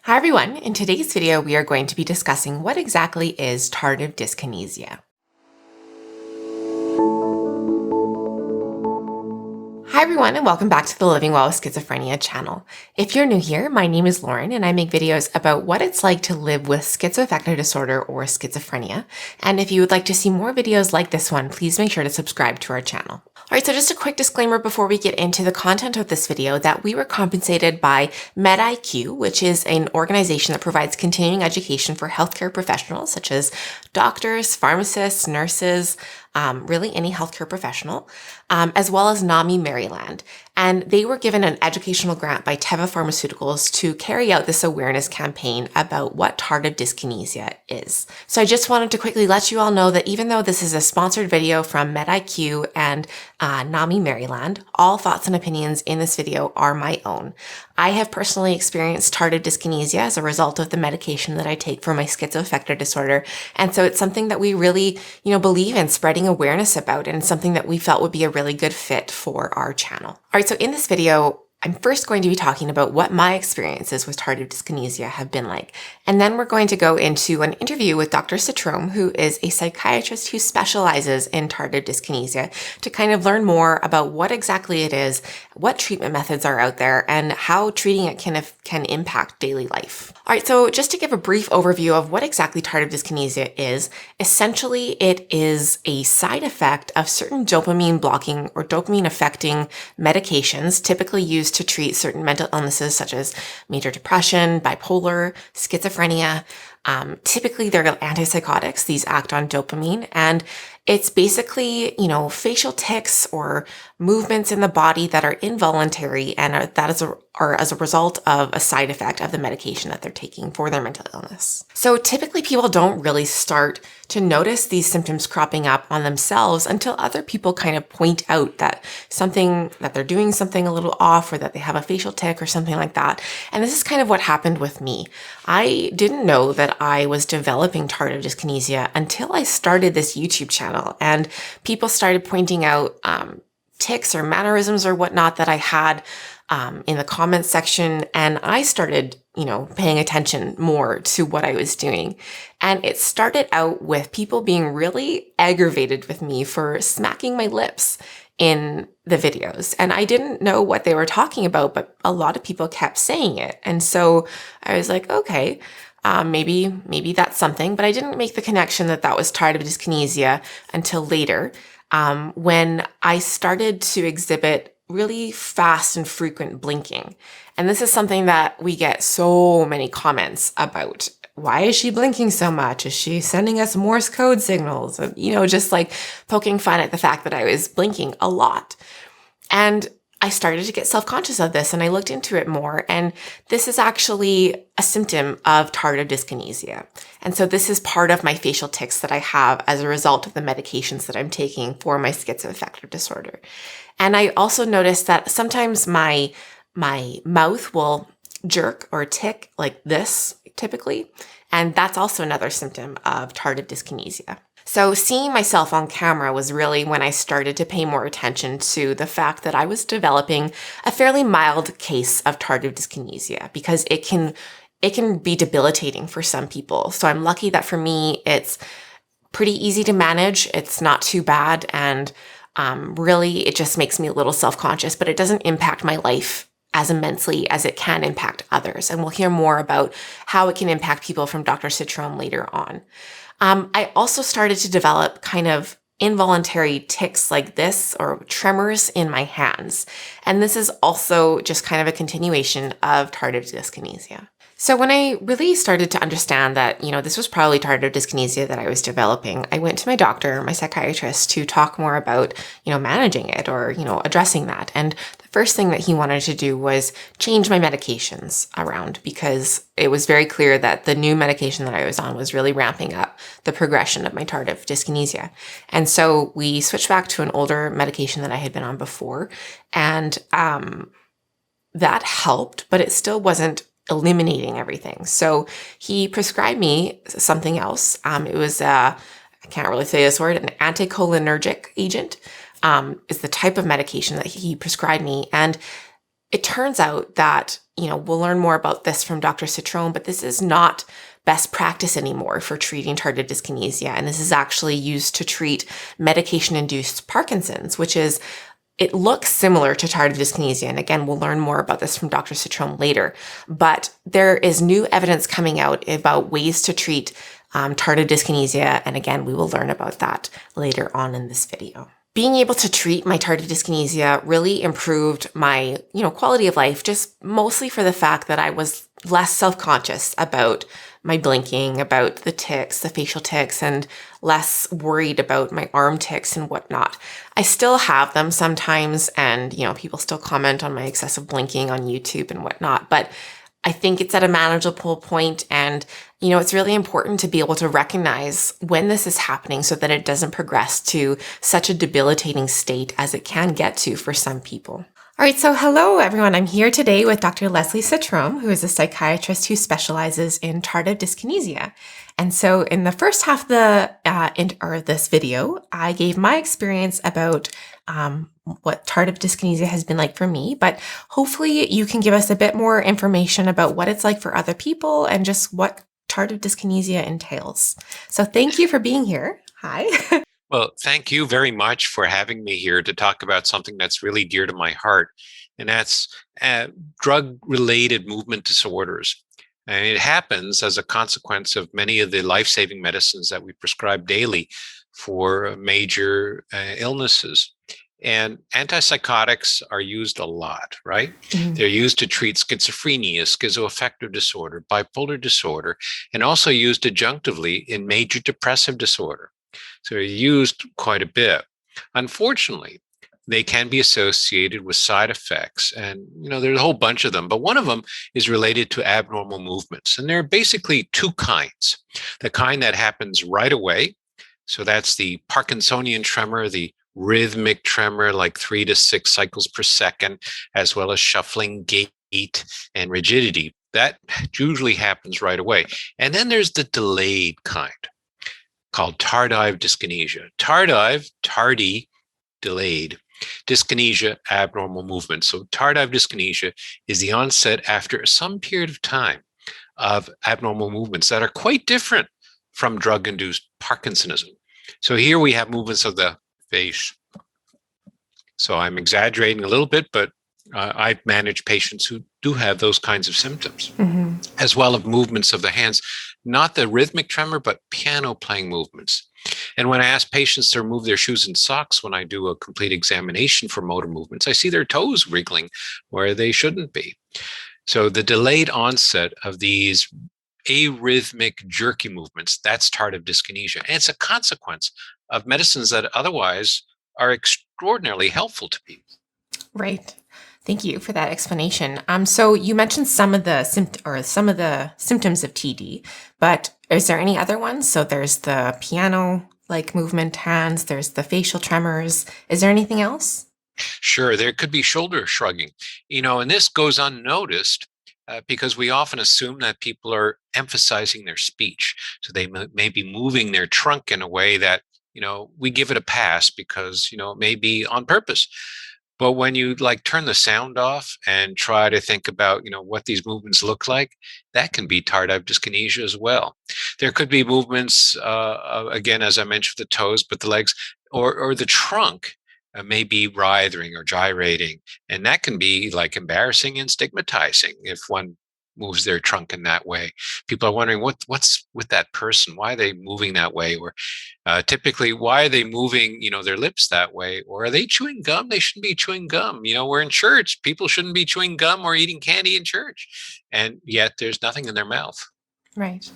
Hi everyone, in today's video we are going to be discussing what exactly is tardive dyskinesia. Hi everyone and welcome back to the Living Well with Schizophrenia channel. If you're new here, my name is Lauren and I make videos about what it's like to live with schizoaffective disorder or schizophrenia. And if you would like to see more videos like this one, please make sure to subscribe to our channel. Alright, so just a quick disclaimer before we get into the content of this video that we were compensated by MedIQ, which is an organization that provides continuing education for healthcare professionals such as doctors, pharmacists, nurses, really any healthcare professional, as well as NAMI Maryland. And they were given an educational grant by Teva Pharmaceuticals to carry out this awareness campaign about what tardive dyskinesia is. So I just wanted to quickly let you all know that even though this is a sponsored video from MedIQ and NAMI Maryland, all thoughts and opinions in this video are my own. I have personally experienced tardive dyskinesia as a result of the medication that I take for my schizoaffective disorder. And so it's something that we really, believe in spreading awareness about, and something that we felt would be a really good fit for our channel. All right, so in this video, I'm first going to be talking about what my experiences with tardive dyskinesia have been like. And then we're going to go into an interview with Dr. Citrome, who is a psychiatrist who specializes in tardive dyskinesia, to kind of learn more about what exactly it is, what treatment methods are out there, and how treating it can impact daily life. All right, so just to give a brief overview of what exactly tardive dyskinesia is, essentially it is a side effect of certain dopamine blocking or dopamine affecting medications typically used to treat certain mental illnesses such as major depression, bipolar, schizophrenia. Typically they're antipsychotics. These act on dopamine, and it's basically, facial tics or movements in the body that are involuntary and are as a result of a side effect of the medication that they're taking for their mental illness. So typically people don't really start to notice these symptoms cropping up on themselves until other people kind of point out that they're doing something a little off, or that they have a facial tic or something like that. And this is kind of what happened with me. I didn't know that I was developing tardive dyskinesia until I started this YouTube channel, and people started pointing out tics or mannerisms or whatnot that I had in the comments section, and I started, paying attention more to what I was doing. And it started out with people being really aggravated with me for smacking my lips in the videos. And I didn't know what they were talking about, but a lot of people kept saying it. And so I was like, okay, maybe that's something, but I didn't make the connection that was tardive dyskinesia until later, when I started to exhibit really fast and frequent blinking. And this is something that we get so many comments about. Why is she blinking so much? Is she sending us Morse code signals? And, just like poking fun at the fact that I was blinking a lot. And I started to get self-conscious of this, and I looked into it more. And this is actually a symptom of tardive dyskinesia. And so this is part of my facial tics that I have as a result of the medications that I'm taking for my schizoaffective disorder. And I also noticed that sometimes my mouth will jerk or tick like this typically. And that's also another symptom of tardive dyskinesia. So seeing myself on camera was really when I started to pay more attention to the fact that I was developing a fairly mild case of tardive dyskinesia, because it can be debilitating for some people. So I'm lucky that for me, it's pretty easy to manage. It's not too bad. And really, it just makes me a little self-conscious, but it doesn't impact my life as immensely as it can impact others. And we'll hear more about how it can impact people from Dr. Citrome later on. I also started to develop kind of involuntary tics like this, or tremors in my hands. And this is also just kind of a continuation of tardive dyskinesia. So when I really started to understand that, this was probably tardive dyskinesia that I was developing, I went to my doctor, my psychiatrist, to talk more about, managing it or, addressing that. And the first thing that he wanted to do was change my medications around, because it was very clear that the new medication that I was on was really ramping up the progression of my tardive dyskinesia. And so we switched back to an older medication that I had been on before. And that helped, but it still wasn't eliminating everything. So he prescribed me something else. It was, I can't really say this word, an anticholinergic agent is the type of medication that he prescribed me. And it turns out that, we'll learn more about this from Dr. Citrome, but this is not best practice anymore for treating tardive dyskinesia. And this is actually used to treat medication-induced Parkinson's, it looks similar to tardive dyskinesia. And again, we'll learn more about this from Dr. Citrome later. But there is new evidence coming out about ways to treat tardive dyskinesia. And again, we will learn about that later on in this video. Being able to treat my tardive dyskinesia really improved my, quality of life, just mostly for the fact that I was less self-conscious about my blinking, about the tics, the facial tics, and less worried about my arm tics and whatnot. I still have them sometimes, and, people still comment on my excessive blinking on YouTube and whatnot, but I think it's at a manageable point, and, it's really important to be able to recognize when this is happening so that it doesn't progress to such a debilitating state as it can get to for some people. All right, so hello everyone. I'm here today with Dr. Leslie Citrome, who is a psychiatrist who specializes in tardive dyskinesia. And so in the first half of this video, I gave my experience about what tardive dyskinesia has been like for me, but hopefully you can give us a bit more information about what it's like for other people and just what tardive dyskinesia entails. So thank you for being here. Hi. Well, thank you very much for having me here to talk about something that's really dear to my heart, and that's drug-related movement disorders. And it happens as a consequence of many of the life-saving medicines that we prescribe daily for major illnesses. And antipsychotics are used a lot, right? Mm-hmm. They're used to treat schizophrenia, schizoaffective disorder, bipolar disorder, and also used adjunctively in major depressive disorder. So they're used quite a bit. Unfortunately, they can be associated with side effects. And, there's a whole bunch of them, but one of them is related to abnormal movements. And there are basically two kinds. The kind that happens right away. So that's the Parkinsonian tremor, the rhythmic tremor, like 3 to 6 cycles per second, as well as shuffling gait and rigidity. That usually happens right away. And then there's the delayed kind, called tardive dyskinesia. Tardy, delayed. Dyskinesia, abnormal movement. So tardive dyskinesia is the onset after some period of time of abnormal movements that are quite different from drug-induced Parkinsonism. So here we have movements of the face. So I'm exaggerating a little bit, but I've managed patients who do have those kinds of symptoms, mm-hmm. as well as movements of the hands, not the rhythmic tremor, but piano playing movements. And when I ask patients to remove their shoes and socks when I do a complete examination for motor movements, I see their toes wriggling where they shouldn't be. So the delayed onset of these arrhythmic jerky movements, that's tardive dyskinesia. And it's a consequence of medicines that otherwise are extraordinarily helpful to people. Right. Thank you for that explanation. So you mentioned some of the symptoms of TD, but is there any other ones? So there's the piano-like movement hands, there's the facial tremors. Is there anything else? Sure. There could be shoulder shrugging, and this goes unnoticed because we often assume that people are emphasizing their speech. So they may be moving their trunk in a way that, we give it a pass because, it may be on purpose. But when you turn the sound off and try to think about, what these movements look like, that can be tardive dyskinesia as well. There could be movements, again, as I mentioned, the toes, but the legs or the trunk may be writhing or gyrating. And that can be embarrassing and stigmatizing if one moves their trunk in that way. People are wondering what's with that person? Why are they moving that way? Or typically, why are they moving, their lips that way? Or are they chewing gum? They shouldn't be chewing gum. We're in church. People shouldn't be chewing gum or eating candy in church. And yet there's nothing in their mouth. Right.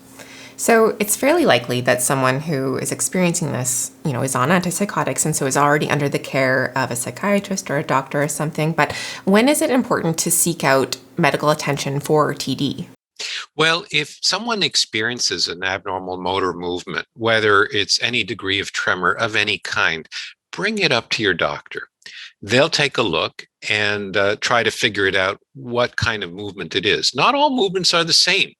So it's fairly likely that someone who is experiencing this, is on antipsychotics and so is already under the care of a psychiatrist or a doctor or something. But when is it important to seek out medical attention for TD? Well, if someone experiences an abnormal motor movement, whether it's any degree of tremor of any kind, bring it up to your doctor. They'll take a look and try to figure it out what kind of movement it is. Not all movements are the same.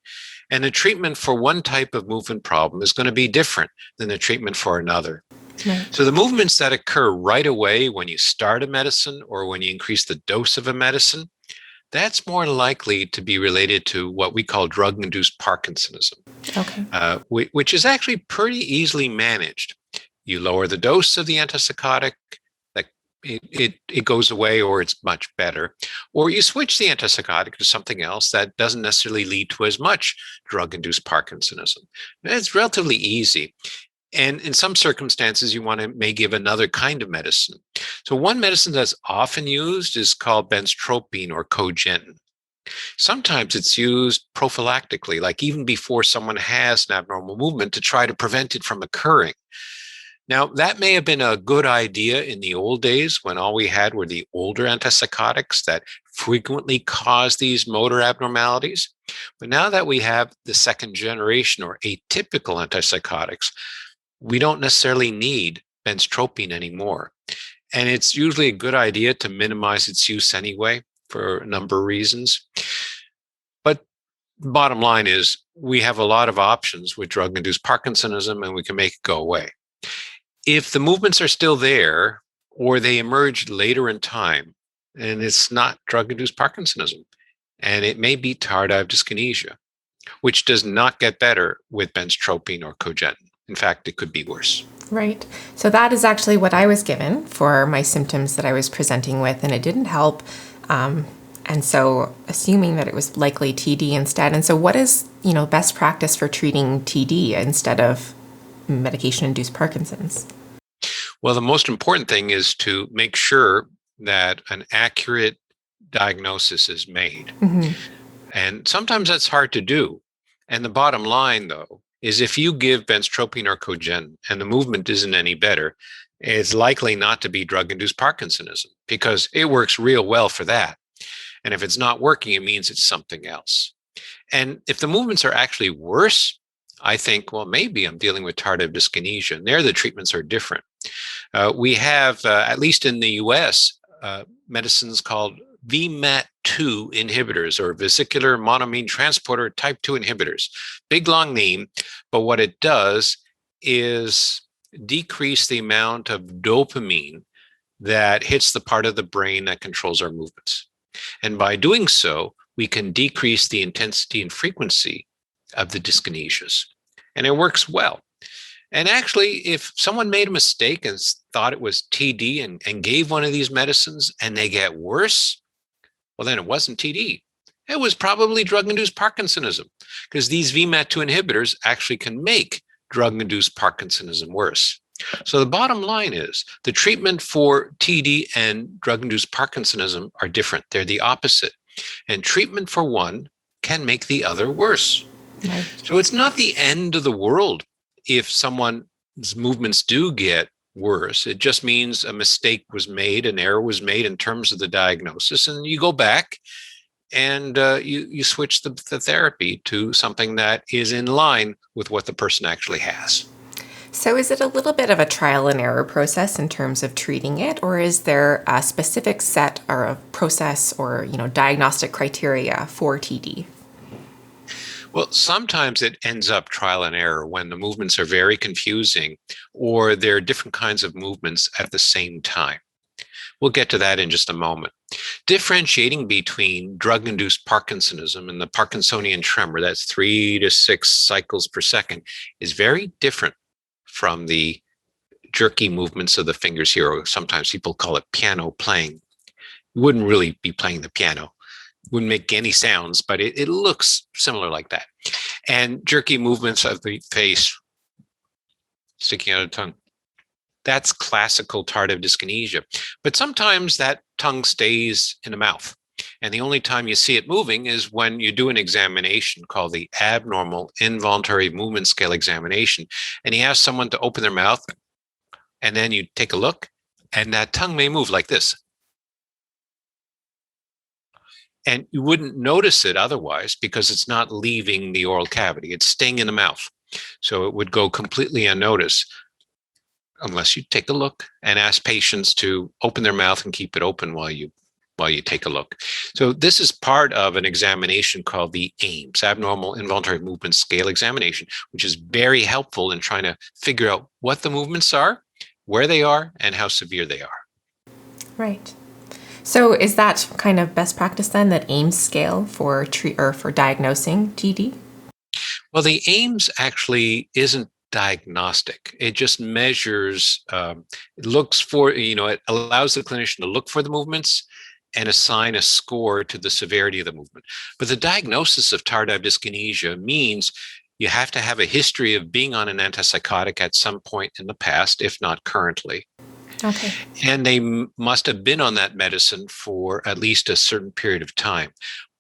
And the treatment for one type of movement problem is going to be different than the treatment for another. Right. So the movements that occur right away when you start a medicine or when you increase the dose of a medicine, that's more likely to be related to what we call drug-induced Parkinsonism, Okay. which is actually pretty easily managed. You lower the dose of the antipsychotic, like it goes away or it's much better. Or you switch the antipsychotic to something else that doesn't necessarily lead to as much drug-induced Parkinsonism. It's relatively easy. And in some circumstances, you may give another kind of medicine. So one medicine that's often used is called Benztropine or cogentin. Sometimes it's used prophylactically, like even before someone has an abnormal movement to try to prevent it from occurring. Now, that may have been a good idea in the old days when all we had were the older antipsychotics that frequently cause these motor abnormalities. But now that we have the second generation or atypical antipsychotics, we don't necessarily need benztropine anymore. And it's usually a good idea to minimize its use anyway for a number of reasons. But bottom line is we have a lot of options with drug-induced Parkinsonism, and we can make it go away. If the movements are still there or they emerge later in time, and it's not drug-induced Parkinsonism, and it may be tardive dyskinesia, which does not get better with benztropine or cogentin. In fact, it could be worse. Right. So that is actually what I was given for my symptoms that I was presenting with, and it didn't help. And so assuming that it was likely TD instead. And so what is, best practice for treating TD instead of medication-induced Parkinson's? Well, the most important thing is to make sure that an accurate diagnosis is made. Mm-hmm. And sometimes that's hard to do. And the bottom line, though, is if you give benztropine or cogentin and the movement isn't any better, it's likely not to be drug-induced Parkinsonism because it works real well for that. And if it's not working, it means it's something else. And if the movements are actually worse, I think, well, maybe I'm dealing with tardive dyskinesia. And there, the treatments are different. We have, at least in the US, medicines called VMAT2 inhibitors or vesicular monoamine transporter type 2 inhibitors. Big, long name, but what it does is decrease the amount of dopamine that hits the part of the brain that controls our movements. And by doing so, we can decrease the intensity and frequency of the dyskinesias. And it works well. And actually, if someone made a mistake and thought it was TD and gave one of these medicines and they get worse, well, then it wasn't TD. It was probably drug-induced Parkinsonism because these VMAT2 inhibitors actually can make drug-induced Parkinsonism worse. So the bottom line is the treatment for TD and drug-induced Parkinsonism are different. They're the opposite. And treatment for one can make the other worse. Right. So it's not the end of the world if someone's movements do get worse. It just means a mistake was made, an error was made in terms of the diagnosis, and you go back and you switch the therapy to something that is in line with what the person actually has. So is it a little bit of a trial and error process in terms of treating it, or is there a specific set or a process or, diagnostic criteria for TD? Well, sometimes it ends up trial and error when the movements are very confusing or there are different kinds of movements at the same time. We'll get to that in just a moment. Differentiating between drug-induced Parkinsonism and the Parkinsonian tremor, that's 3 to 6 cycles per second, is very different from the jerky movements of the fingers here, or sometimes people call it piano playing. You wouldn't really be playing the piano. Wouldn't make any sounds, but it looks similar like that. And jerky movements of the face, sticking out a tongue. That's classical tardive dyskinesia. But sometimes that tongue stays in the mouth. And the only time you see it moving is when you do an examination called the abnormal involuntary movement scale examination. And you ask someone to open their mouth, and then you take a look, and that tongue may move like this. And you wouldn't notice it otherwise because it's not leaving the oral cavity. It's staying in the mouth. So it would go completely unnoticed unless you take a look and ask patients to open their mouth and keep it open while you take a look. So this is part of an examination called the AIMS, Abnormal Involuntary Movement Scale Examination, which is very helpful in trying to figure out what the movements are, where they are, and how severe they are. Right. So is that kind of best practice then, that AIMS scale for treat or for diagnosing TD? Well, the AIMS actually isn't diagnostic. It just measures, it looks for, it allows the clinician to look for the movements and assign a score to the severity of the movement. But the diagnosis of tardive dyskinesia means you have to have a history of being on an antipsychotic at some point in the past, if not currently. Okay. And they must have been on that medicine for at least a certain period of time.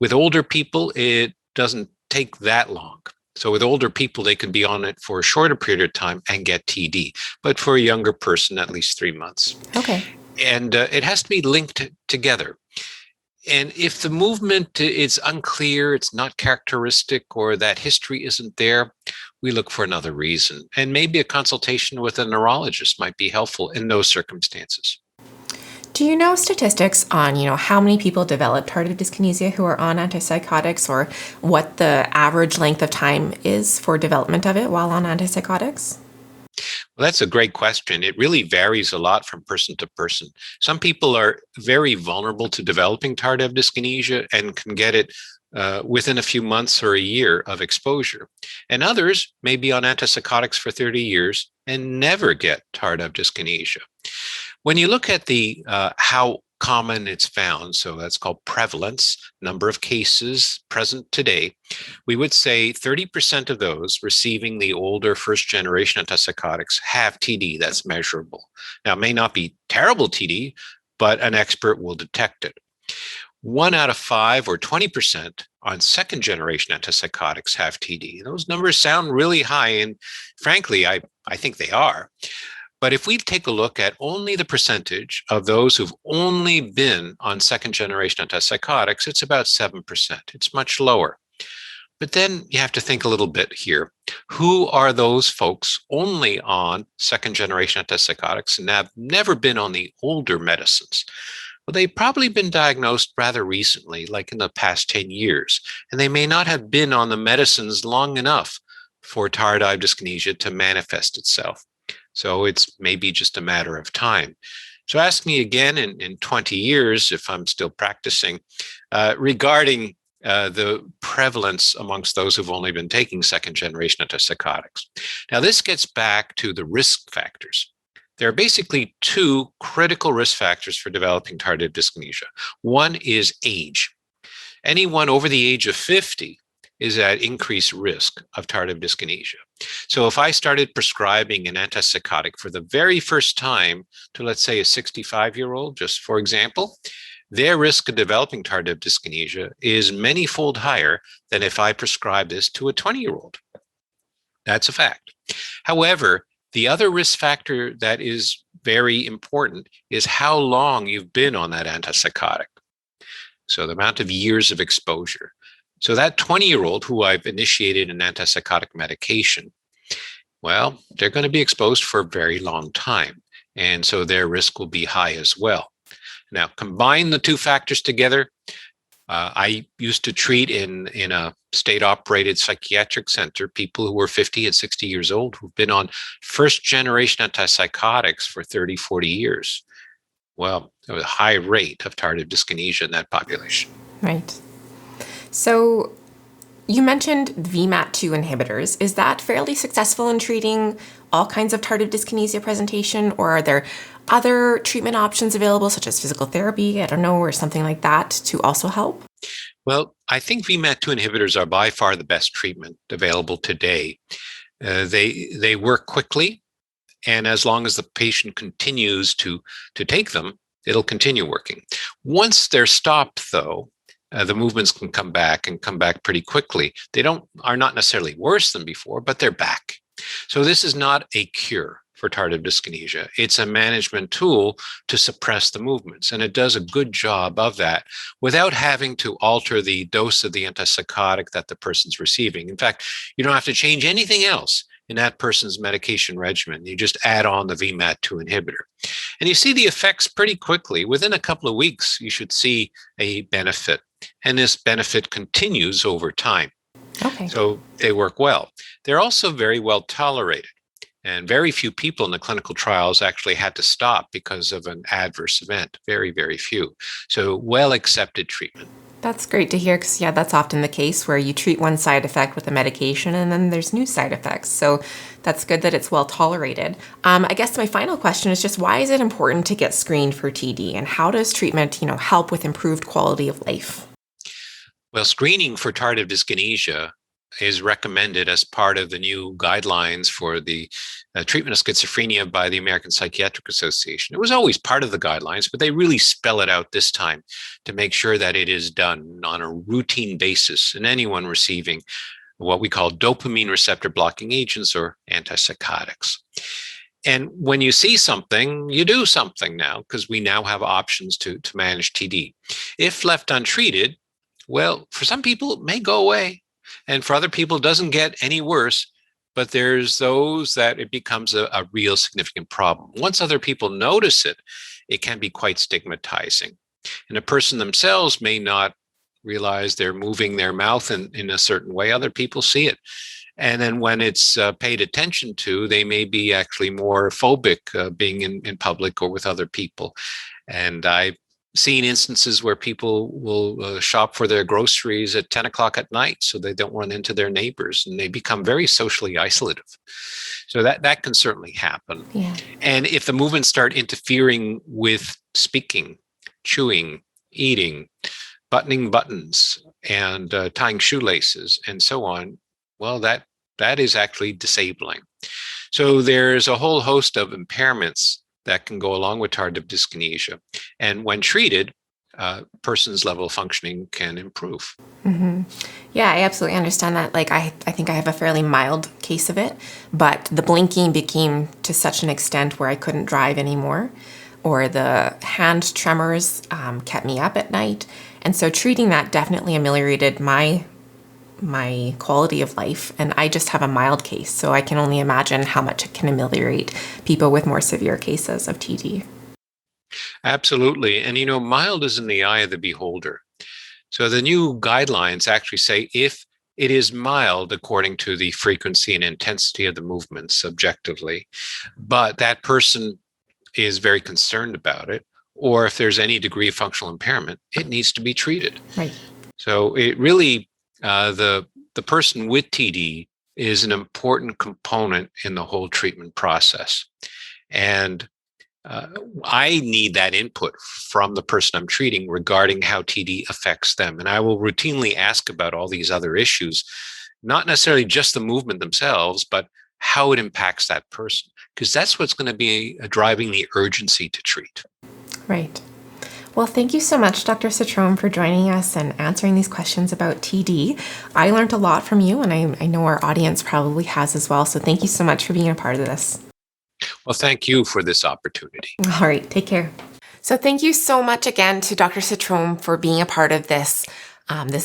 With older people, it doesn't take that long. So with older people, they can be on it for a shorter period of time and get TD. But for a younger person, at least 3 months. Okay. And it has to be linked together. And if the movement is unclear, it's not characteristic, or that history isn't there, we look for another reason. And maybe a consultation with a neurologist might be helpful in those circumstances. Do you know statistics on, how many people develop tardive dyskinesia who are on antipsychotics, or what the average length of time is for development of it while on antipsychotics? Well, that's a great question. It really varies a lot from person to person. Some people are very vulnerable to developing tardive dyskinesia and can get it within a few months or a year of exposure. And others may be on antipsychotics for 30 years and never get tardive dyskinesia. When you look at the how common it's found, so that's called prevalence, number of cases present today, we would say 30% of those receiving the older first generation antipsychotics have TD that's measurable. Now, it may not be terrible TD, but an expert will detect it. 1 out of 5 or 20% on second generation antipsychotics have TD. Those numbers sound really high, and frankly, I think they are. But if we take a look at only the percentage of those who've only been on second generation antipsychotics, it's about 7%. It's much lower. But then you have to think a little bit here. Who are those folks only on second generation antipsychotics and have never been on the older medicines? Well, they've probably been diagnosed rather recently, like in the past 10 years, and they may not have been on the medicines long enough for tardive dyskinesia to manifest itself. So it's maybe just a matter of time. So ask me again in 20 years, if I'm still practicing, regarding the prevalence amongst those who've only been taking second generation antipsychotics. Now, this gets back to the risk factors. There are basically 2 critical risk factors for developing tardive dyskinesia. One is age. Anyone over the age of 50 is at increased risk of tardive dyskinesia. So if I started prescribing an antipsychotic for the very first time to, let's say, a 65-year-old, just for example, their risk of developing tardive dyskinesia is many-fold higher than if I prescribe this to a 20-year-old. That's a fact. However, the other risk factor that is very important is how long you've been on that antipsychotic. So the amount of years of exposure. So that 20-year-old who I've initiated an antipsychotic medication, well, they're going to be exposed for a very long time. And so their risk will be high as well. Now, combine the 2 factors together. I used to treat in a state-operated psychiatric center people who were 50 and 60 years old who've been on first-generation antipsychotics for 30, 40 years. Well, there was a high rate of tardive dyskinesia in that population. Right. So you mentioned VMAT2 inhibitors. Is that fairly successful in treating all kinds of tardive dyskinesia presentation, or are there other treatment options available, such as physical therapy, or something like that, to also help? Well, I think VMAT2 inhibitors are by far the best treatment available today. They work quickly, and as long as the patient continues to take them, it'll continue working. Once they're stopped, though, the movements can come back pretty quickly. They are not necessarily worse than before, but they're back. So this is not a cure for tardive dyskinesia. It's a management tool to suppress the movements, and it does a good job of that without having to alter the dose of the antipsychotic that the person's receiving. In fact, you don't have to change anything else in that person's medication regimen. You just add on the VMAT2 inhibitor. And you see the effects pretty quickly. Within a couple of weeks, you should see a benefit. And this benefit continues over time. Okay. So they work well. They're also very well tolerated. And very few people in the clinical trials actually had to stop because of an adverse event. Very, very few. So well accepted treatment. That's great to hear because, yeah, that's often the case where you treat one side effect with a medication and then there's new side effects. So that's good that it's well tolerated. I guess my final question is just why is it important to get screened for TD and how does treatment, help with improved quality of life? Well, screening for tardive dyskinesia is recommended as part of the new guidelines for the treatment of schizophrenia by the American Psychiatric Association. It was always part of the guidelines, but they really spell it out this time to make sure that it is done on a routine basis in anyone receiving what we call dopamine receptor-blocking agents or antipsychotics. And when you see something, you do something now because we now have options to manage TD. If left untreated, well, for some people, it may go away. And for other people, it doesn't get any worse. But there's those that it becomes a real significant problem. Once other people notice it, it can be quite stigmatizing. And a person themselves may not realize they're moving their mouth in a certain way. Other people see it. And then when it's paid attention to, they may be actually more phobic being in public or with other people. And I've seen instances where people will shop for their groceries at 10 o'clock at night so they don't run into their neighbors and they become very socially isolative. So that can certainly happen. Yeah. And if the movements start interfering with speaking, chewing, eating, buttoning buttons, and tying shoelaces, and so on, well, that is actually disabling. So there's a whole host of impairments that can go along with tardive dyskinesia. And when treated, a person's level of functioning can improve. Mm-hmm. Yeah, I absolutely understand that. Like, I think I have a fairly mild case of it, but the blinking became to such an extent where I couldn't drive anymore, or the hand tremors kept me up at night. And so treating that definitely ameliorated my quality of life. And I just have a mild case, so I can only imagine how much it can ameliorate people with more severe cases of TD. Absolutely. And, mild is in the eye of the beholder. So the new guidelines actually say if it is mild according to the frequency and intensity of the movements subjectively, but that person is very concerned about it, or if there's any degree of functional impairment, it needs to be treated. Right. So it really, the person with TD is an important component in the whole treatment process. And I need that input from the person I'm treating regarding how TD affects them. And I will routinely ask about all these other issues, not necessarily just the movement themselves, but how it impacts that person, because that's what's going to be driving the urgency to treat. Right. Well, thank you so much, Dr. Citrome, for joining us and answering these questions about TD. I learned a lot from you, and I know our audience probably has as well. So thank you so much for being a part of this. Well, thank you for this opportunity. All right, take care. So thank you so much again to Dr. Citrome for being a part of this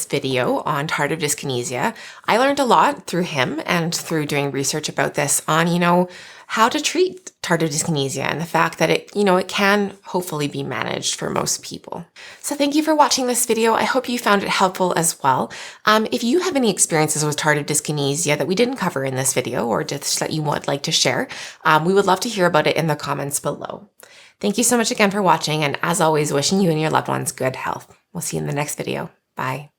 video on tardive dyskinesia. I learned a lot through him and through doing research about this on, how to treat tardive dyskinesia and the fact that it can hopefully be managed for most people. So thank you for watching this video. I hope you found it helpful as well. If you have any experiences with tardive dyskinesia that we didn't cover in this video or just that you would like to share, we would love to hear about it in the comments below. Thank you so much again for watching, and as always, wishing you and your loved ones good health. We'll see you in the next video. Bye.